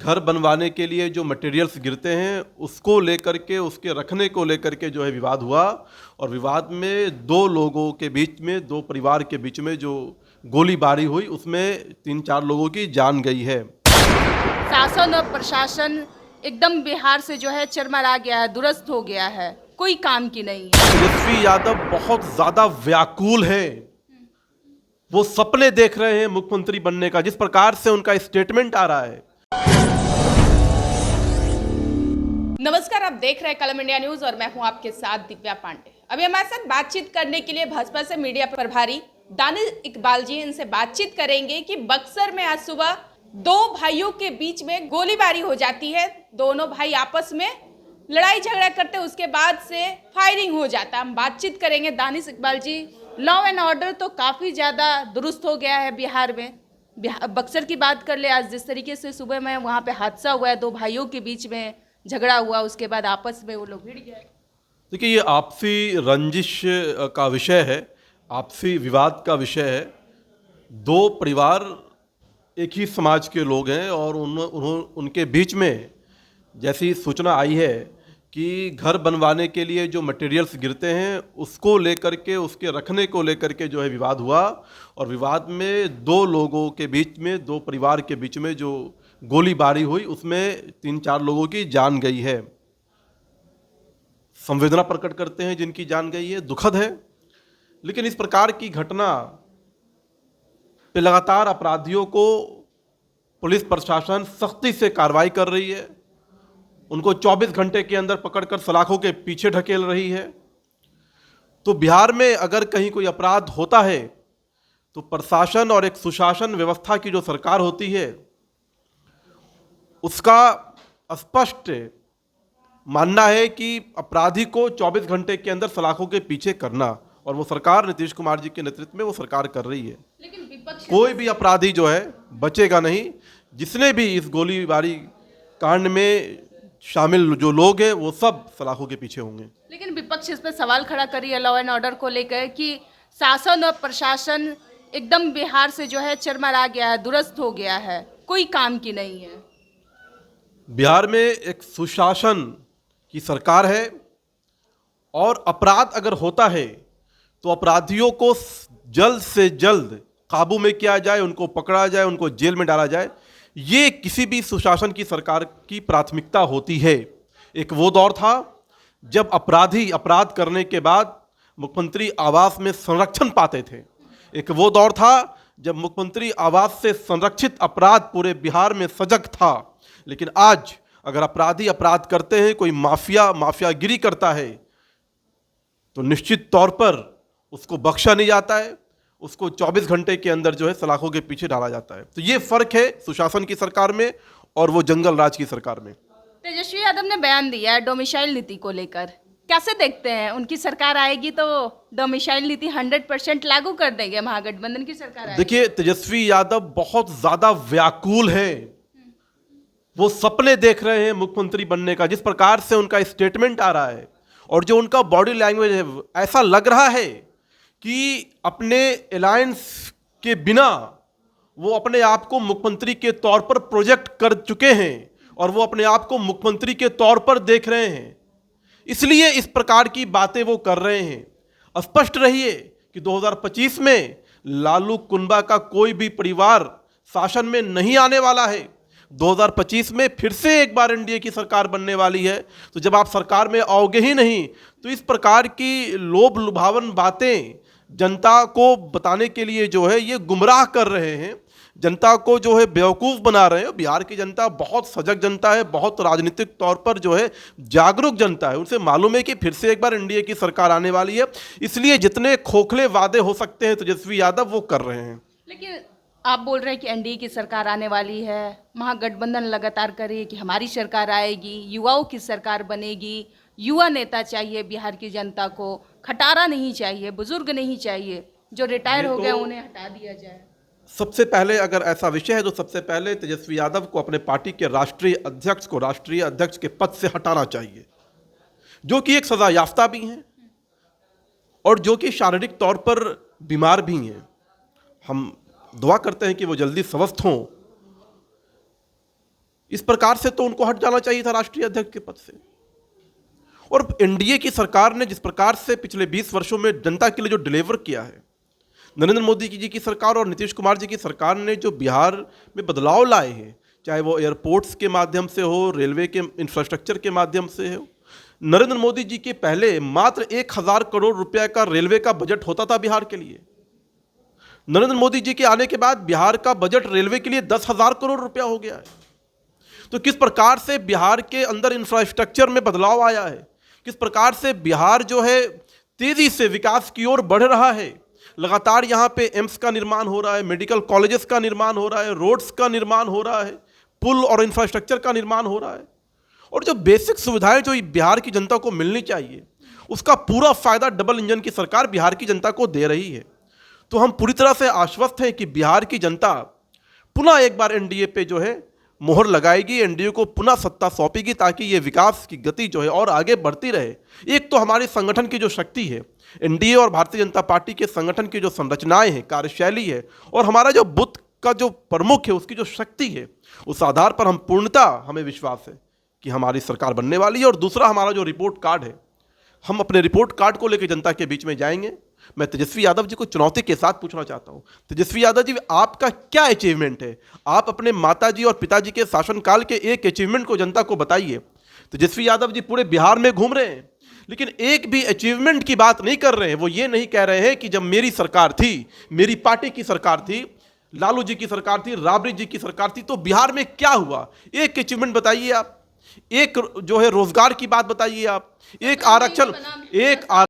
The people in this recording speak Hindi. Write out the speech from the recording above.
घर बनवाने के लिए जो मटेरियल्स गिरते हैं उसको लेकर के, उसके रखने को लेकर के जो है विवाद हुआ। और विवाद में दो लोगों के बीच में, दो परिवार के बीच में जो गोलीबारी हुई उसमें 3-4 लोगों की जान गई है। शासन और प्रशासन एकदम बिहार से जो है चरमरा गया है, दुरुस्त हो गया है, कोई काम की नहीं है। तेजस्वी यादव बहुत ज्यादा व्याकुल है। वो सपने देख रहे हैं मुख्यमंत्री बनने का, जिस प्रकार से उनका स्टेटमेंट आ रहा है। नमस्कार, आप देख रहे हैं कलम इंडिया न्यूज और मैं हूं आपके साथ दिव्या पांडे। अभी हमारे साथ बातचीत करने के लिए भाजपा से मीडिया प्रभारी दानिश इकबाल जी, इनसे बातचीत करेंगे कि बक्सर में आज सुबह दो भाइयों के बीच में गोलीबारी हो जाती है। दोनों भाई आपस में लड़ाई झगड़ा करते, उसके बाद से फायरिंग हो जाता है। हम बातचीत करेंगे। Danish Iqbal ji, law and order तो काफी ज्यादा दुरुस्त हो गया है बिहार में। बक्सर की बात कर ले, आज जिस तरीके से सुबह में वहाँ पे हादसा हुआ है, दो भाइयों के बीच में झगड़ा हुआ, उसके बाद आपस में वो लोग भिड़ गए। देखिए, ये आपसी रंजिश का विषय है, आपसी विवाद का विषय है। दो परिवार एक ही समाज के लोग हैं और उनके बीच में जैसी सूचना आई है कि घर बनवाने के लिए जो मटेरियल्स गिरते हैं उसको लेकर के, उसके रखने को लेकर के जो है विवाद हुआ। और विवाद में दो लोगों के बीच में, दो परिवार के बीच में जो गोलीबारी हुई उसमें 3-4 लोगों की जान गई है। संवेदना प्रकट करते हैं जिनकी जान गई है, दुखद है। लेकिन इस प्रकार की घटना पे लगातार अपराधियों को पुलिस प्रशासन सख्ती से कार्रवाई कर रही है, उनको 24 घंटे के अंदर पकड़कर सलाखों के पीछे ढकेल रही है। तो बिहार में अगर कहीं कोई अपराध होता है तो प्रशासन और एक सुशासन व्यवस्था की जो सरकार होती है उसका स्पष्ट मानना है कि अपराधी को 24 घंटे के अंदर सलाखों के पीछे करना, और वो सरकार नीतीश कुमार जी के नेतृत्व में वो सरकार कर रही है। लेकिन विपक्ष कोई भी अपराधी जो है बचेगा नहीं। जिसने भी इस गोलीबारी कांड में शामिल जो लोग हैं वो सब सलाखों के पीछे होंगे। लेकिन विपक्ष इस पर सवाल खड़ा करी है लॉ एंड ऑर्डर को लेकर कि शासन और प्रशासन एकदम बिहार से जो है चरमरा गया है, दुरुस्त हो गया है, कोई काम की नहीं है। बिहार में एक सुशासन की सरकार है और अपराध अगर होता है तो अपराधियों को जल्द से जल्द काबू में किया जाए, उनको पकड़ा जाए, उनको जेल में डाला जाए। ये किसी भी सुशासन की सरकार की प्राथमिकता होती है। एक वो दौर था जब अपराधी अपराध करने के बाद मुख्यमंत्री आवास में संरक्षण पाते थे। एक वो दौर था जब मुख्यमंत्री आवास से संरक्षित अपराध पूरे बिहार में सजग था। लेकिन आज अगर अपराधी अपराध करते हैं, कोई माफियागिरी करता है, तो निश्चित तौर पर उसको बख्शा नहीं जाता है, उसको 24 घंटे के अंदर जो है सलाखों के पीछे डाला जाता है। तो ये फर्क है सुशासन की सरकार में और वो जंगल राज की सरकार में। तेजस्वी यादव ने बयान दिया है डोमिसाइल नीति को लेकर, कैसे देखते हैं? उनकी सरकार आएगी तो डोमिसाइल नीति 100% लागू कर देंगे, महागठबंधन की सरकार आएगी। देखिए, तेजस्वी यादव बहुत ज्यादा व्याकुल है। वो सपने देख रहे हैं मुख्यमंत्री बनने का, जिस प्रकार से उनका स्टेटमेंट आ रहा है और जो उनका बॉडी लैंग्वेज है, ऐसा लग रहा है कि अपने अलायंस के बिना वो अपने आप को मुख्यमंत्री के तौर पर प्रोजेक्ट कर चुके हैं और वो अपने आप को मुख्यमंत्री के तौर पर देख रहे हैं, इसलिए इस प्रकार की बातें वो कर रहे हैं। स्पष्ट रहिए कि 2025 में लालू कुनबा का कोई भी परिवार शासन में नहीं आने वाला है। 2025 में फिर से एक बार एनडीए की सरकार बनने वाली है। तो जब आप सरकार में आओगे ही नहीं तो इस प्रकार की लोभ लुभावन बातें जनता को बताने के लिए जो है ये गुमराह कर रहे हैं, जनता को जो है बेवकूफ़ बना रहे हैं। बिहार की जनता बहुत सजग जनता है, बहुत राजनीतिक तौर पर जो है जागरूक जनता है। उनसे मालूम है कि फिर से एक बार एनडीए की सरकार आने वाली है, इसलिए जितने खोखले वादे हो सकते हैं तेजस्वी यादव वो कर रहे हैं। लेकिन आप बोल रहे हैं कि एनडीए की सरकार आने वाली है, महागठबंधन लगातार कर रही है कि हमारी सरकार आएगी, युवाओं की सरकार बनेगी, युवा नेता चाहिए बिहार की जनता को, खटारा नहीं चाहिए, बुजुर्ग नहीं चाहिए, जो रिटायर हो गए उन्हें हटा दिया जाए। सबसे पहले अगर ऐसा विषय है तो सबसे पहले तेजस्वी यादव को अपने पार्टी के राष्ट्रीय अध्यक्ष के पद से हटाना चाहिए, जो कि एक सजा याफ्ता भी हैं और जो कि शारीरिक तौर पर बीमार भी हैं। हम दुआ करते हैं कि वो जल्दी स्वस्थ हों। इस प्रकार से तो उनको हट जाना चाहिए था राष्ट्रीय अध्यक्ष के पद से। और एनडीए की सरकार ने जिस प्रकार से पिछले 20 वर्षों में जनता के लिए जो डिलीवर किया है, नरेंद्र मोदी जी की सरकार और नीतीश कुमार जी की सरकार ने जो बिहार में बदलाव लाए हैं, चाहे वो एयरपोर्ट्स के माध्यम से हो, रेलवे के इंफ्रास्ट्रक्चर के माध्यम से हो। नरेंद्र मोदी जी के पहले मात्र 1000 करोड़ रुपए का रेलवे का बजट होता था बिहार के लिए। नरेंद्र मोदी जी के आने के बाद बिहार का बजट रेलवे के लिए 10,000 करोड़ रुपया हो गया है। तो किस प्रकार से बिहार के अंदर इंफ्रास्ट्रक्चर में बदलाव आया है, किस प्रकार से बिहार जो है तेजी से विकास की ओर बढ़ रहा है। लगातार यहाँ पे एम्स का निर्माण हो रहा है, मेडिकल कॉलेजेस का निर्माण हो रहा है, रोड्स का निर्माण हो रहा है, पुल और इंफ्रास्ट्रक्चर का निर्माण हो रहा है। और जो बेसिक सुविधाएं जो बिहार की जनता को मिलनी चाहिए, उसका पूरा फायदा डबल इंजन की सरकार बिहार की जनता को दे रही है। तो हम पूरी तरह से आश्वस्त हैं कि बिहार की जनता पुनः एक बार एनडीए पे जो है मोहर लगाएगी, एनडीए को पुनः सत्ता सौंपेगी, ताकि ये विकास की गति जो है और आगे बढ़ती रहे। एक तो हमारे संगठन की जो शक्ति है, एनडीए और भारतीय जनता पार्टी के संगठन की जो संरचनाएं हैं, कार्यशैली है, और हमारा जो बूथ का जो प्रमुख है उसकी जो शक्ति है, उस आधार पर हम पूर्णतः हमें विश्वास है कि हमारी सरकार बनने वाली है। और दूसरा हमारा जो रिपोर्ट कार्ड है, हम अपने रिपोर्ट कार्ड को लेकर जनता के बीच में जाएंगे। मैं तेजस्वी यादव जी को चुनौती के साथ पूछना चाहता हूं, तेजस्वी यादव जी, आपका क्या अचीवमेंट है? आप अपने माताजी और पिताजी के शासनकाल के एक अचीवमेंट को जनता को बताइए। तेजस्वी यादव जी पूरे बिहार में घूम रहे हैं, लेकिन एक भी अचीवमेंट की बात नहीं कर रहे हैं। वो ये नहीं कह रहे हैं कि जब मेरी सरकार थी, मेरी पार्टी की सरकार थी, लालू जी की सरकार थी, राबड़ी जी की सरकार थी, तो बिहार में क्या हुआ। एक अचीवमेंट बताइए आप, एक जो है रोजगार की बात बताइए आप, एक आरक्षण, एक